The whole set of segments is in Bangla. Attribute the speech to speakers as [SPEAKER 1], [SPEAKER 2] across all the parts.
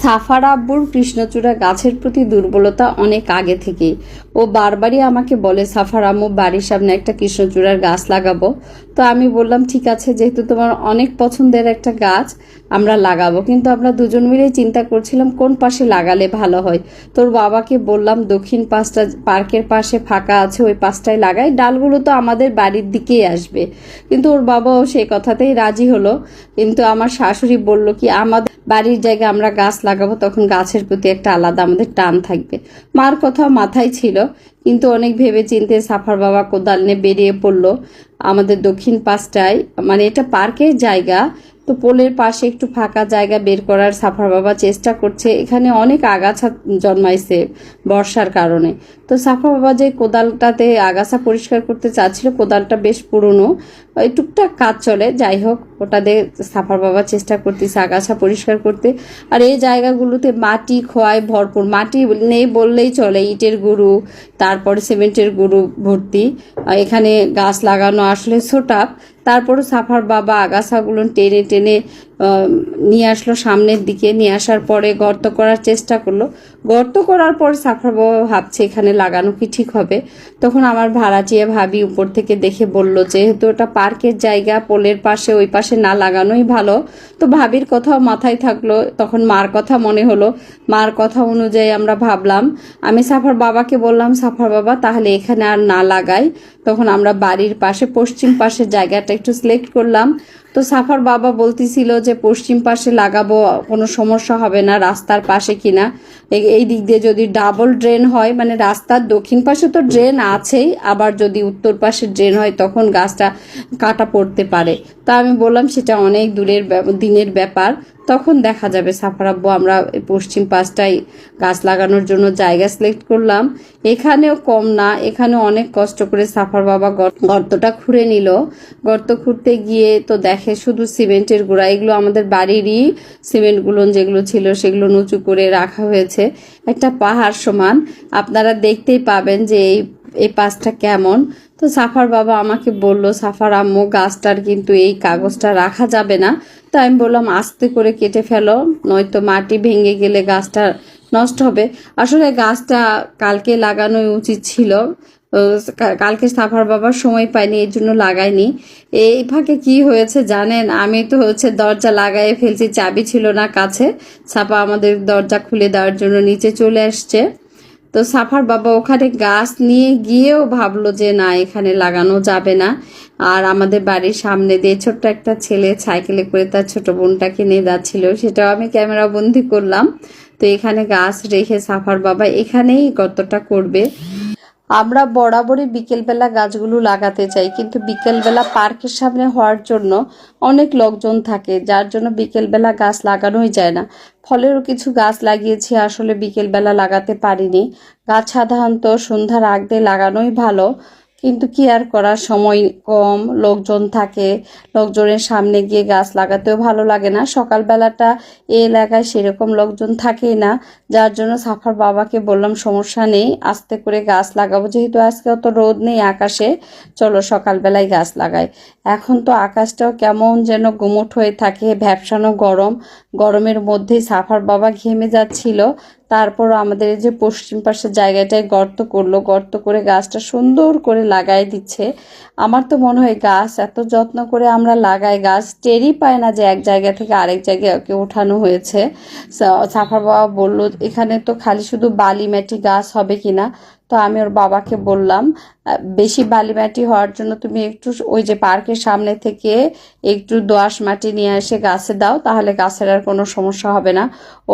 [SPEAKER 1] সাফার আব্বুর কৃষ্ণচূড়া গাছের প্রতি দুর্বলতা অনেক আগে থেকেই। ও বারবারই আমাকে বলে, সাফার আম্মু বাড়ির সামনে একটা কৃষ্ণচূড়ার গাছ লাগাবো। তো আমি বললাম ঠিক আছে, যেহেতু তোমার অনেক পছন্দের একটা গাছ আমরা লাগাবো। কিন্তু আমরা দুজন মিলেই চিন্তা করছিলাম কোন পাশে লাগালে ভালো হয়। তোর বাবাকে বললাম দক্ষিণ পাশটা পার্কের পাশে ফাঁকা আছে, ওই পাশটায় লাগাই, ডালগুলো তো আমাদের বাড়ির দিকেই আসবে। কিন্তু ওর বাবাও সেই কথাতেই রাজি হলো। কিন্তু আমার শাশুড়ি বলল কি, আমাদের বাড়ির জায়গায় আমরা গাছ লাগাবো, তখন গাছের প্রতি একটা আলাদা আমাদের টান থাকবে। মার কথা মাথায় ছিল, কিন্তু অনেক ভেবে চিন্তে সাফার বাবা কোদাল নিয়ে বেরিয়ে পড়লো আমাদের দক্ষিণ পাশটায়। মানে এটা পার্কের জায়গা, তো পোলের পাশে একটু ফাঁকা জায়গা বের করার সাফার বাবা চেষ্টা করছে। এখানে অনেক আগাছা জন্মাইছে বর্ষার কারণে। তো সাফার বাবা যে কোদালটাতে আগাছা পরিষ্কার করতে চাচ্ছিল, কোদালটা বেশ পুরনো, ওই টুকটাক কাজ চলে, যাই হোক ওটা দিয়ে সাফার বাবা চেষ্টা করতেছে আগাছা পরিষ্কার করতে। আর এই জায়গাগুলোতে মাটি খোয়ায় ভরপুর, মাটি নেই বললেই চলে, ইটের গুঁড়ো তারপরে সিমেন্টের গুঁড়ো ভর্তি। এখানে গাছ লাগানো আসলে ছোটাপ। তারপরে সাফার বাবা আগাছাগুলো টেনে টেনে নিয়ে আসলো সামনের দিকে। নিয়ে আসার পরে গর্ত করার চেষ্টা করলো। গর্ত করার পর সাফার বাবা ভাবছে এখানে লাগানো কি ঠিক হবে। তখন আমার ভাড়াটিয়া ভাবি উপর থেকে দেখে বলল, যেহেতু ওটা পার্কের জায়গা, পোলের পাশে ওই পাশে না লাগানোই ভালো। তো ভাবির কথাও মাথায় থাকলো, তখন মার কথা মনে হলো। মার কথা অনুযায়ী আমরা ভাবলাম, আমি সাফার বাবাকে বললাম, সাফার বাবা তাহলে এখানে আর না লাগাই। তখন আমরা বাড়ির পাশে পশ্চিম পাশের জায়গাটা একটু সিলেক্ট করলাম। তো সাফার বাবা বলতেছিল যে পশ্চিম পাশে লাগাবো, কোনো সমস্যা হবে না, রাস্তার পাশে কিনা। এই দিক দিয়ে যদি ডাবল ড্রেন হয়, মানে রাস্তার দক্ষিণ পাশে তো ড্রেন আছেই, আবার যদি উত্তর পাশে ড্রেন হয় তখন গাছটা কাটা পড়তে পারে। তা আমি বললাম সেটা অনেক দূরের দিনের ব্যাপার, তখন দেখা যাবে। সাফার আব্বু আমরা পশ্চিম পাশটায় গাছ লাগানোর জন্য জায়গা সিলেক্ট করলাম। এখানেও কম না, এখানে অনেক কষ্ট করে সাফার বাবা গর্তটা খুঁড়ে নিল। গর্ত খুঁড়তে গিয়ে তো দেখে শুধু সিমেন্টের গুঁড়া। এগুলো আমাদের বাড়িরই সিমেন্টগুলো যেগুলো ছিল সেগুলো উঁচু করে রাখা হয়েছে, একটা পাহাড় সমান। আপনারা দেখতেই পাবেন যে এই পাশটা কেমন। তো সাফার বাবা আমাকে বলল, সাফার আম্মু গাছটার কিন্তু এই কাগজটা রাখা যাবে না। তো আমি বললাম আস্তে করে কেটে ফেলো, নয়তো মাটি ভেঙে গেলে গাছটা নষ্ট হবে। আসলে গাছটা কালকে লাগানোই উচিত ছিল, কালকে সাফার বাবার সময় পাইনি, এই জন্য লাগাইনি। এই ফাঁকে কি হয়েছে জানেন, আমি তো দরজা লাগাই ফেলছি, চাবি ছিল না কাছে। সাফা আমাদের দরজা খুলে দেওয়ার জন্য নিচে চলে আসছে। তো সাফার বাবা ওখানে গাছ নিয়ে গিয়েও ভাবলো যে না, এখানে লাগানো যাবে না। আর আমাদের বাড়ির সামনে দিয়ে ছোট্ট একটা ছেলে সাইকেলে করে তার ছোট বোনটাকে নিয়ে যাচ্ছিল, সেটাও আমি ক্যামেরা বন্দি করলাম। তো এখানে গাছ রেখে সাফার বাবা এখানেই গর্তটা করবে। আমরা বরাবরই বিকেলবেলা গাছগুলো লাগাতে চাই, কিন্তু বিকেলবেলা পার্কের সামনে হওয়ার জন্য অনেক লোকজন থাকে, যার জন্য বিকেলবেলা গাছ লাগানোই যায় না। ফলেরও কিছু গাছ লাগিয়েছি, আসলে বিকেলবেলা লাগাতে পারিনি। গাছ সাধারণত সন্ধ্যার আগ দিয়ে লাগানোই ভালো, কিন্তু কি আর করার, সময় কম, লোকজন থাকে, লোকজনের সামনে গিয়ে গাছ লাগাতেও ভালো লাগে না। সকালবেলাটা এই এলাকায় সেরকম লোকজন থাকেই না, যার জন্য সাফার বাবাকে বললাম সমস্যা নেই, আস্তে করে গাছ লাগাবো, যেহেতু আজকে অত রোদ নেই আকাশে, চলো সকালবেলায় গাছ লাগাই। এখন তো আকাশটাও কেমন যেন গুমোট হয়ে থাকে, ভ্যাপসানো গরম, গরমের মধ্যেই সাফার বাবা ঘেমে যাচ্ছিল। তারপরও আমাদের এই যে পশ্চিম পাশের জায়গাটায় গর্ত করলো, গর্ত করে গাছটা সুন্দর করে লাগাই দিচ্ছে। আমার তো মনে হয় গাছ এত যত্ন করে আমরা লাগাই, গাছ টেরই পায় না যে এক জায়গা থেকে আরেক জায়গায় ওকে ওঠানো হয়েছে। সাফার বাবা বললো এখানে তো খালি শুধু বালি মাটি গাছ হবে কিনা। তো আমি ওর বাবাকে বললাম, বেশি বালি মাটি হওয়ার জন্য তুমি একটু ওই যে পার্কের সামনে থেকে একটু দোআঁশ মাটি নিয়ে এসে গাছে দাও, তাহলে গাছের আর কোনো সমস্যা হবে না।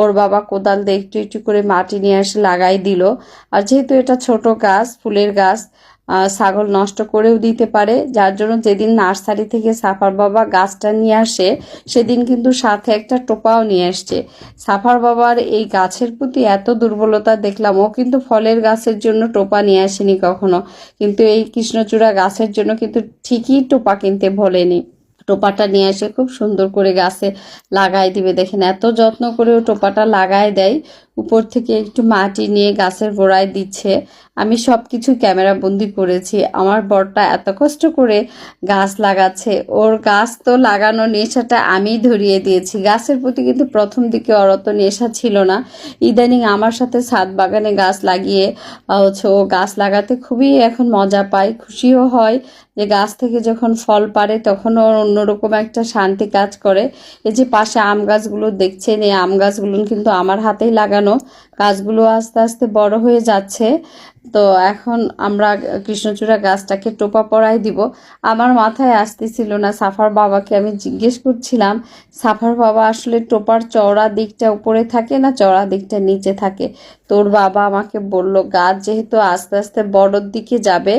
[SPEAKER 1] ওর বাবা কোদাল দিয়ে একটু একটু করে মাটি নিয়ে এসে লাগাই দিল। আর যেহেতু এটা ছোট গাছ, ফুলের গাছ, ছাগল নষ্ট করেও দিতে পারে, যার জন্য যেদিন নার্সারি থেকে সাফার বাবা গাছটা নিয়ে আসে সেদিন কিন্তু সাথে একটা টোপাও নিয়ে আসছে। সাফার বাবার এই গাছের প্রতি এত দুর্বলতা দেখলাম, ও কিন্তু ফলের গাছের জন্য টোপা নিয়ে আসেনি কখনো, কিন্তু এই কৃষ্ণচূড়া গাছের জন্য কিন্তু ঠিকই টোপা কিনতে ভোলেনি। টোপাটা নিয়ে এসে খুব সুন্দর করে গাছে লাগাই দিবে। দেখেন এত যত্ন করেও টোপাটা লাগাই দেয়, উপর থেকে একটু মাটি নিয়ে গাছের গোড়ায় দিচ্ছে। আমি সব কিছু ক্যামেরা বন্দি করেছি। আমার বরটা এত কষ্ট করে গাছ লাগাচ্ছে, ওর গাছ তো লাগানোর নেশাটা আমি ধরিয়ে দিয়েছি। গাছের প্রতি কিন্তু প্রথম দিকে ওর অত নেশা ছিল না, ইদানিং আমার সাথে ছাদ বাগানে গাছ লাগিয়ে ও গাছ লাগাতে খুবই এখন মজা পায়, খুশিও হয় যে গাছ থেকে যখন ফল পাড়ে তখন ওর অন্যরকম একটা শান্তি কাজ করে। এই যে পাশে আম গাছগুলো দেখছেন, এই আম গাছগুলো কিন্তু আমার হাতেই লাগানো। গাছগুলো আস্তে আস্তে বড় হয়ে যাচ্ছে। তো এখন আমরা কৃষ্ণচূড়া গাছটাকে টোপা পড়াই দিব। আমার মাথায় আসতেছিল না, সাফার বাবাকে আমি জিজ্ঞেস করছিলাম, সাফার বাবা আসলে টোপার চওড়া দিকটা উপরে থাকে না চওড়া দিকটা নিচে থাকে? তোর বাবা আমাকে বলল গাছ যেহেতু আস্তে আস্তে বড়র দিকে যাবে,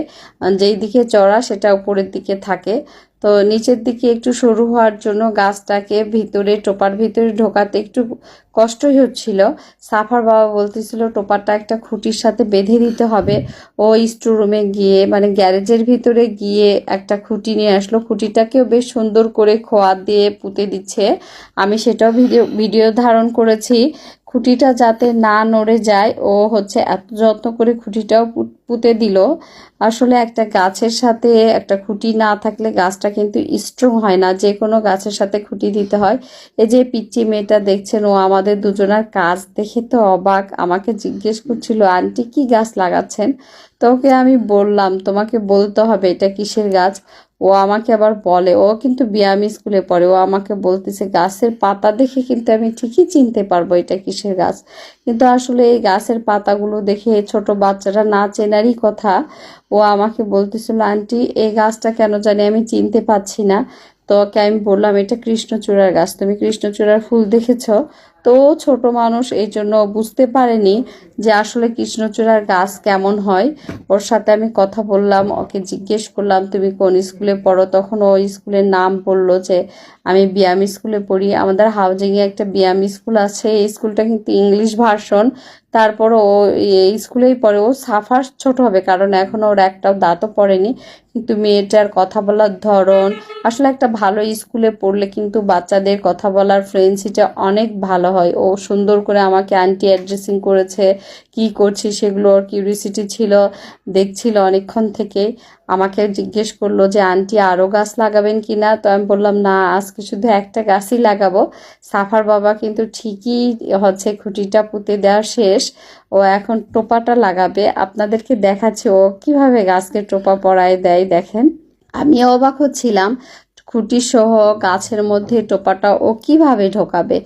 [SPEAKER 1] যেই দিকে চওড়া সেটা উপরের দিকে থাকে, তো নিচের দিকে একটু সরু হওয়ার জন্য গাছটাকে ভিতরে টোপার ভিতরে ঢোকাতে একটু কষ্টই হচ্ছিল। সাফার বাবা বলতেছিল টোপাটা একটা খুঁটির সাথে বেঁধে দিতে হবে। ও স্টোর রুমে গিয়ে মানে গ্যারেজের ভিতরে গিয়ে একটা খুঁটি নিয়ে আসলো, খুঁটিটাকেও বেশ সুন্দর করে খোয়া দিয়ে পুঁতে দিচ্ছে। আমি সেটাও ভিডিও ধারণ করেছি। খুঁটিটা যাতে না নড়ে যায়, ও হচ্ছে এত যত্ন করে খুঁটিটাও পুঁতে দিল। আসলে একটা গাছের সাথে একটা খুঁটি না থাকলে গাছটা কিন্তু স্ট্রং হয় না, যে কোনো গাছের সাথে খুঁটি দিতে হয়। এই যে পিচ্চি মেয়েটা দেখছেন, ও আমাদের দুজনের কাজ দেখে তো অবাক, আমাকে জিজ্ঞেস করছিল আন্টি কি গাছ লাগাচ্ছেন। তো ওকে আমি বললাম তোমাকে বলতে হবে এটা কিসের গাছ। ও আমাকে আবার বলে, ও কিন্তু বিয়ামি স্কুলে পড়ে, ও আমাকে বলতেছে গাছের পাতা দেখে কিন্তু আমি ঠিকই চিনতে পারবো এটা কিসের গাছ। কিন্তু আসলে এই গাছের পাতাগুলো দেখে ছোট বাচ্চারা না চেনারই কথা। ও আমাকে বলতেছিল আন্টি এই গাছটা কেন জানি আমি চিনতে পাচ্ছি না। তো ওকে আমি বললাম এটা কৃষ্ণচূড়ার গাছ, তুমি কৃষ্ণচূড়ার ফুল দেখেছো? তো ছোট মানুষ এই জন্য বুঝতে পারেনি যে আসলে কৃষ্ণচূড়ার গাছ কেমন হয়। ওর সাথে আমি কথা বললাম, ওকে জিজ্ঞেস করলাম তুমি কোন স্কুলে পড়ো, তখন ও স্কুলের নাম বললো যে আমি বিয়ামি স্কুলে পড়ি। আমাদের হাউজিংয়ে একটা বিয়ামি স্কুল আছে, এই স্কুলটা কিন্তু ইংলিশ ভার্সন। তারপর ও এই স্কুলেই পড়ে। ও সাফার ছোট হবে কারণ এখনো ওর একটাও দাঁতও পড়েনি, কিন্তু মেয়েটার কথা বলার ধরন আসলে একটা ভালো স্কুলে পড়লে কিন্তু বাচ্চাদের কথা বলার ফ্লুয়েন্সিটা অনেক ভালো হয়। ও সুন্দর করে আমাকে আন্টি অ্যাড্রেসিং করেছে, কি করছি সেগুলো ওর কিউরিসিটি ছিল, দেখছিল অনেকক্ষণ থেকে। আমাকে জিজ্ঞেস করলো যে আন্টি আরও গাছ লাগাবেন কি না। তো আমি বললাম না আজকে শুধু একটা গাছই লাগাবো। সাফার বাবা কিন্তু ঠিকই হচ্ছে খুঁটিটা পুঁতে দেওয়া শেষ, ও এখন টোপাটা লাগাবে। আপনাদেরকে দেখাচ্ছে ও কিভাবে গাছকে টোপা পড়ায় দেয় দেখেন। আমি অবাক হচ্ছিলাম খুঁটি সহ গাছের মধ্যে টোপাটা ও কিভাবে ঢোকাবে।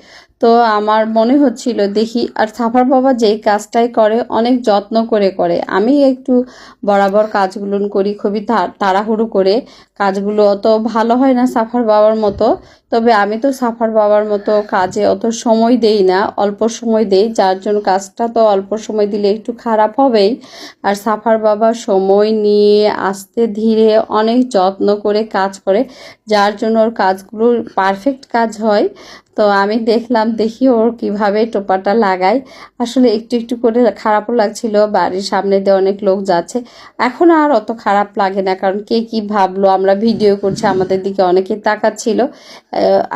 [SPEAKER 1] তো আমার মনে হচ্ছিল দেখি, আর সাফার বাবা যেই কাজটাই করে অনেক যত্ন করে করে। আমি একটু বরাবর কাজগুলো করি খুবই তাড়াহুড়ো করে, কাজগুলো অত ভালো হয় না সাফার বাবার মতো। তবে আমি তো সাফার বাবার মতো কাজে অত সময় দেই না, অল্প সময় দেই, যার জন্য কাজটা তো অল্প সময় দিলে একটু খারাপ হবেই। আর সাফার বাবা সময় নিয়ে আস্তে ধীরে অনেক যত্ন করে কাজ করে, যার জন্য ওর কাজগুলো পারফেক্ট কাজ হয়। তো আমি দেখি ওর কিভাবে টোপাটা লাগায়। আসলে একটু একটু করে খারাপও লাগছিল, বাড়ির সামনে দিয়ে অনেক লোক যাচ্ছে। এখন আর অত খারাপ লাগে না, কারণ কে কি ভাবলো আমরা ভিডিও করছি, আমাদের দিকে অনেকে তাকাচ্ছিল।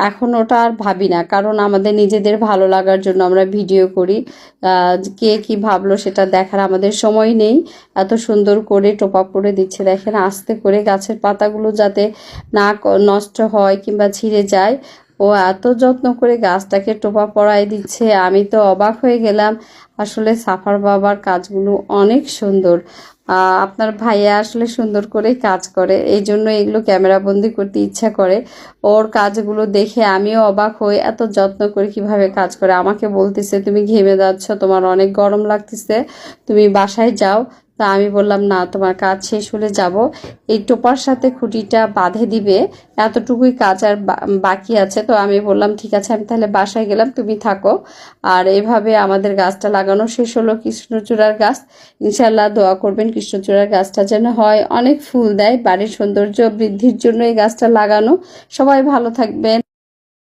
[SPEAKER 1] এখন ওটা আর ভাবি না, কারণ আমাদের নিজেদের ভালো লাগার জন্য আমরা ভিডিও করি। কে কি ভাবলো সেটা দেখার আমাদের সময় নেই। এত সুন্দর করে টোপা পড়ে দিচ্ছে দেখেন, আস্তে করে গাছের পাতাগুলো যাতে না নষ্ট হয় কিংবা ছিঁড়ে যায়। ও এত যত্ন করে গাছটাকে টোপা পড়ায় দিচ্ছে, আমি তো অবাক হয়ে গেলাম। আসলে সাফার বাবার কাজগুলো অনেক সুন্দর। আপনার ভাইয়া আসলে সুন্দর করে কাজ করে, এই জন্য এগুলো ক্যামেরাবন্দি করতে ইচ্ছা করে। ওর কাজগুলো দেখে আমিও অবাক হই, এত যত্ন করে কিভাবে কাজ করে। আমাকে বলতেছে তুমি ঘেমে যাচ্ছ, তোমার অনেক গরম লাগতেছে, তুমি বাসায় যাও। তা আমি বললাম না, তোমার কাজ শেষ হলে যাব। এই টোপার সাথে খুঁটিটা বাঁধে দিবে, এতটুকুই কাজ আর বাকি আছে। তো আমি বললাম ঠিক আছে, আমি তাহলে বাসায় গেলাম, তুমি থাকো। আর এভাবে আমাদের গাছটা লাগানো শেষ হলো, কৃষ্ণচূড়ার গাছ। ইনশাল্লাহ দোয়া করবেন কৃষ্ণচূড়ার গাছটা যেন হয়, অনেক ফুল দেয়, বাড়ির সৌন্দর্য বৃদ্ধির জন্য এই গাছটা লাগানো। সবাই ভালো থাকবেন।